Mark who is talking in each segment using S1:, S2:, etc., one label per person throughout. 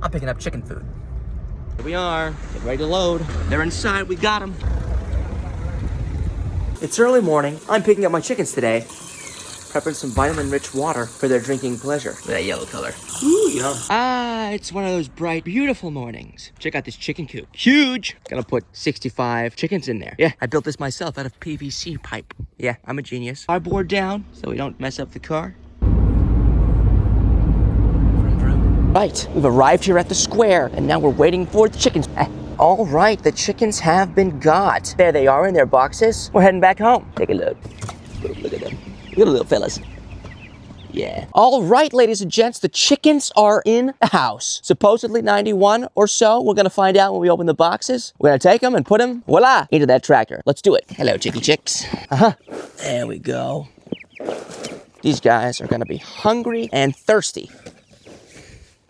S1: I'm picking up chicken food. Here we are, getting ready to load. They're inside, we got them. It's early morning. I'm picking up my chickens today. Prepping some vitamin-rich water for their drinking pleasure. Look at that yellow color. Ooh, yum. Ah, it's one of those bright, beautiful mornings. Check out this chicken coop. Huge. Gonna put 65 chickens in there. Yeah, I built this myself out of PVC pipe. Yeah, I'm a genius. Cardboard down so we don't mess up the car. Right, we've arrived here at the square, and now we're waiting for the chickens. All right, the chickens have been got. There they are in their boxes. We're heading back home. Take a look. Look at them. Look at the little fellas. Yeah. All right, ladies and gents, the chickens are in the house. Supposedly 91 or so. We're gonna find out when we open the boxes. We're gonna take them and put them, voila, into that tractor. Let's do it. Hello, chickie chicks. There we go. These guys are gonna be hungry and thirsty.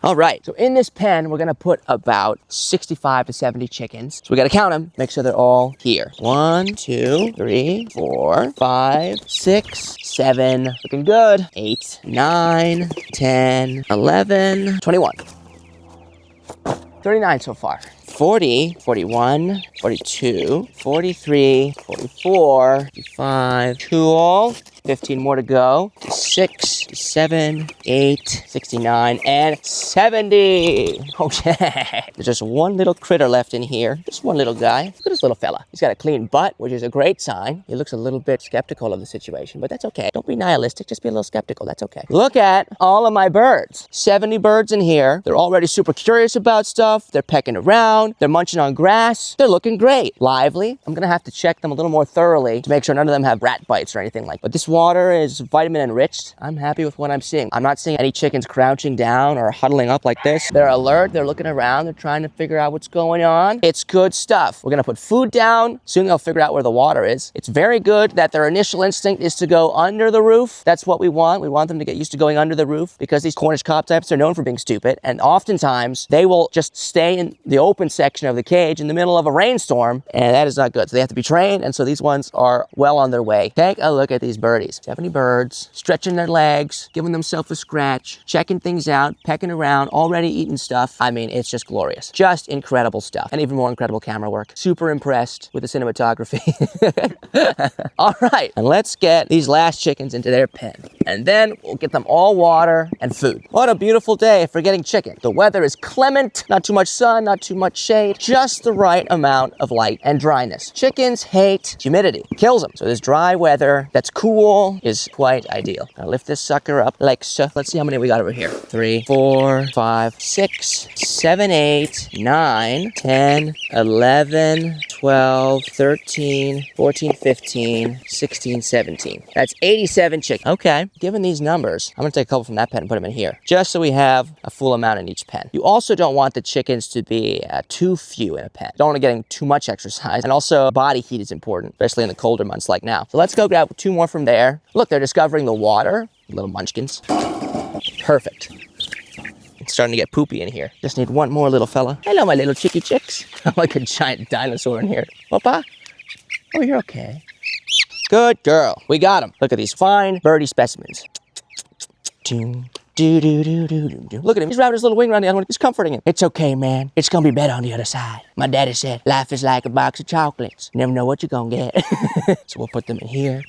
S1: All right, so in this pen, we're gonna put about 65 to 70 chickens. So we gotta count them, make sure they're all here. 1, 2, 3, 4, 5, 6, 7, looking good. 8, 9, 10, 11, 21. 39 so far. 40, 41, 42, 43, 44, 45, cool. 15 more to go. 6, 7, 8, 69, and 70. Okay. There's just one little critter left in here. Just one little guy. Look at this little fella. He's got a clean butt, which is a great sign. He looks a little bit skeptical of the situation, but that's okay. Don't be nihilistic. Just be a little skeptical. That's okay. Look at all of my birds. 70 birds in here. They're already super curious about stuff. They're pecking around. They're munching on grass. They're looking great. Lively. I'm gonna have to check them a little more thoroughly to make sure none of them have rat bites or anything like that. But this water is vitamin enriched. I'm happy with what I'm seeing. I'm not seeing any chickens crouching down or huddling up like this. They're alert. They're looking around. They're trying to figure out what's going on. It's good stuff. We're gonna put food down. Soon they'll figure out where the water is. It's very good that their initial instinct is to go under the roof. That's what we want. We want them to get used to going under the roof because these Cornish cob types are known for being stupid. And oftentimes they will just stay in the open section of the cage in the middle of a rainstorm. And that is not good. So they have to be trained. And so these ones are well on their way. Take a look at these birdies. 70 birds, stretching their legs, giving themselves a scratch, checking things out, pecking around, already eating stuff. I mean, it's just glorious. Just incredible stuff. And even more incredible camera work. Super impressed with the cinematography. All right, and let's get these last chickens into their pen. And then we'll get them all water and food. What a beautiful day for getting chicken. The weather is clement, not too much sun, not too much shade, just the right amount of light and dryness. Chickens hate humidity, kills them. So this dry weather that's cool is quite ideal. I'll lift this sucker up like so. Let's see how many we got over here. 3, 4, 5, 6, 7, 8, 9, 10, 11, 12, 13, 14, 15, 16, 17. That's 87 chickens. Okay, given these numbers, I'm gonna take a couple from that pen and put them in here, just so we have a full amount in each pen. You also don't want the chickens to be too few in a pen. Don't want to getting too much exercise. And also body heat is important, especially in the colder months like now. So let's go grab 2 more from there. Look, they're discovering the water. Little munchkins. Perfect. It's starting to get poopy in here. Just need one more little fella. Hello, my little chickie chicks. I'm like a giant dinosaur in here. Papa? Oh, you're okay. Good girl. We got him. Look at these fine birdie specimens. Look at him. He's wrapping his little wing around the other one. He's comforting him. It's okay, man. It's gonna be better on the other side. My daddy said, life is like a box of chocolates. You never know what you're gonna get. So we'll put them in here.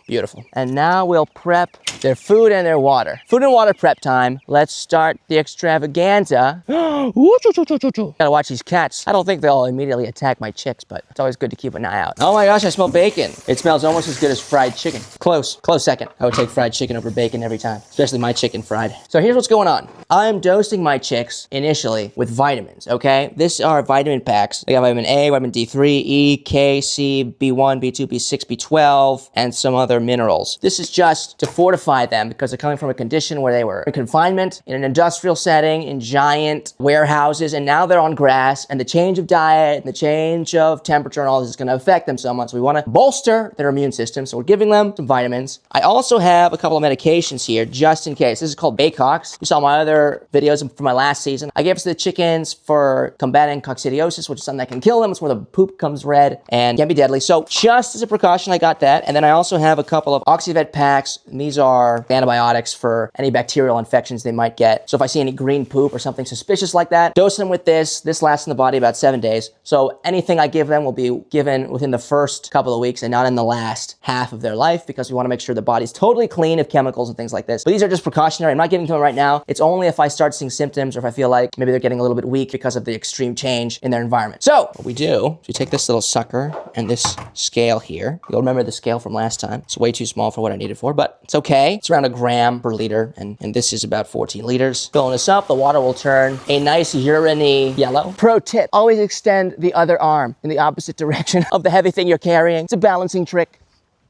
S1: Beautiful. And now we'll prep their food and their water. Food and water prep time. Let's start the extravaganza. Gotta watch these cats. I don't think they'll immediately attack my chicks, but it's always good to keep an eye out. Oh my gosh, I smell bacon. It smells almost as good as fried chicken. Close second. I would take fried chicken over bacon every time, especially my chicken fried. So here's what's going on. I am dosing my chicks initially with vitamins, okay? These are vitamin packs. They got vitamin A, vitamin D3, E, K, C, B1, B2, B6, B12, and some other minerals. This is just to fortify them because they're coming from a condition where they were in confinement, in an industrial setting, in giant warehouses, and now they're on grass, and the change of diet and the change of temperature and all this is going to affect them so much. So we want to bolster their immune system, so we're giving them some vitamins. I also have a couple of medications here just in case. This is called Bacox. You saw my other videos from my last season. I gave it to the chickens for combating coccidiosis, which is something that can kill them. It's where the poop comes red and can be deadly. So just as a precaution, I got that. And then I also have a couple of Oxyvet packs. And these are antibiotics for any bacterial infections they might get. So if I see any green poop or something suspicious like that, dose them with this. This lasts in the body about 7 days. So anything I give them will be given within the first couple of weeks and not in the last half of their life, because we want to make sure the body's totally clean of chemicals and things like this. But these are just precautionary. I'm not giving to them right now. It's only if I start seeing symptoms or if I feel like maybe they're getting a little bit weak because of the extreme change in their environment. So what we do is we take this little sucker and this scale here. You'll remember the scale from last time. It's way too small for what I need it for, but it's okay. It's around 1 gram per liter, and this is about 14 liters. Filling this up, the water will turn a nice urine-y yellow. Pro tip, always extend the other arm in the opposite direction of the heavy thing you're carrying. It's a balancing trick.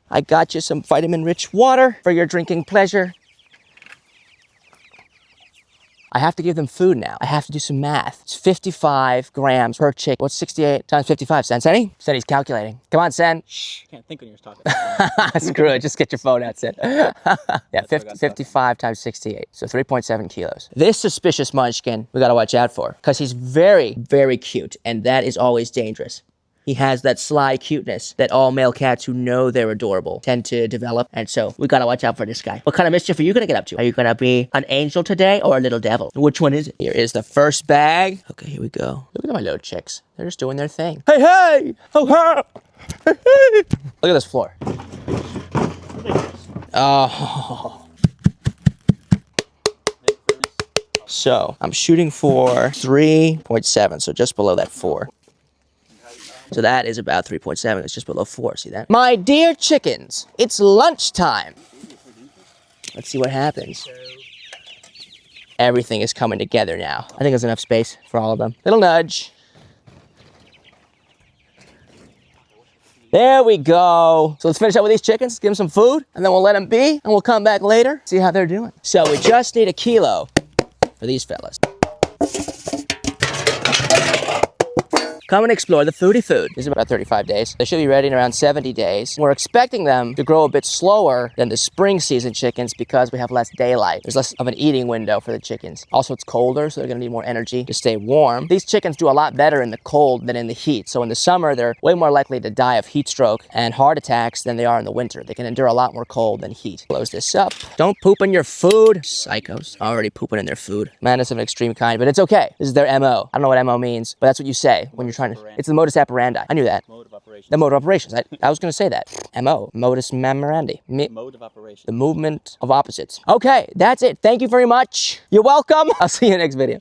S1: I got you some vitamin-rich water for your drinking pleasure. I have to give them food now. I have to do some math. It's 55 grams per chick. What's 68 times 55? Senny? Senny's calculating. Come on, Sen.
S2: Shh, can't think when you're talking.
S1: Screw it. Just get your phone out, Sen. Yeah, 55 times 68. So 3.7 kilos. This suspicious munchkin we got to watch out for because he's very, very cute. And that is always dangerous. He has that sly cuteness that all male cats who know they're adorable tend to develop. And so we gotta watch out for this guy. What kind of mischief are you gonna get up to? Are you gonna be an angel today or a little devil? Which one is it? Here is the first bag. Okay, here we go. Look at my little chicks. They're just doing their thing. Hey, hey! Oh, ha! Hey, hey! Look at this floor. Oh. So I'm shooting for 3.7, so just below that 4. So that is about 3.7. It's just below 4. See that? My dear chickens, it's lunchtime. Let's see what happens. Everything is coming together now. I think there's enough space for all of them. Little nudge. There we go. So let's finish up with these chickens, give them some food, and then we'll let them be, and we'll come back later, see how they're doing. So we just need 1 kilo for these fellas. Come and explore the foodie food. This is about 35 days. They should be ready in around 70 days. We're expecting them to grow a bit slower than the spring season chickens because we have less daylight. There's less of an eating window for the chickens. Also, it's colder, so they're gonna need more energy to stay warm. These chickens do a lot better in the cold than in the heat. So in the summer, they're way more likely to die of heat stroke and heart attacks than they are in the winter. They can endure a lot more cold than heat. Close this up. Don't poop in your food. Psychos. Already pooping in their food. Madness of an extreme kind, but it's okay. This is their MO. I don't know what MO means, but that's what you say when you're trying to... It's the modus operandi. I knew that. Mode of operations. The mode of operations. I was going to say that. MO. Modus memorandi.
S2: Mode of operations.
S1: The movement of opposites. Okay, that's it. Thank you very much. You're welcome. I'll see you in the next video.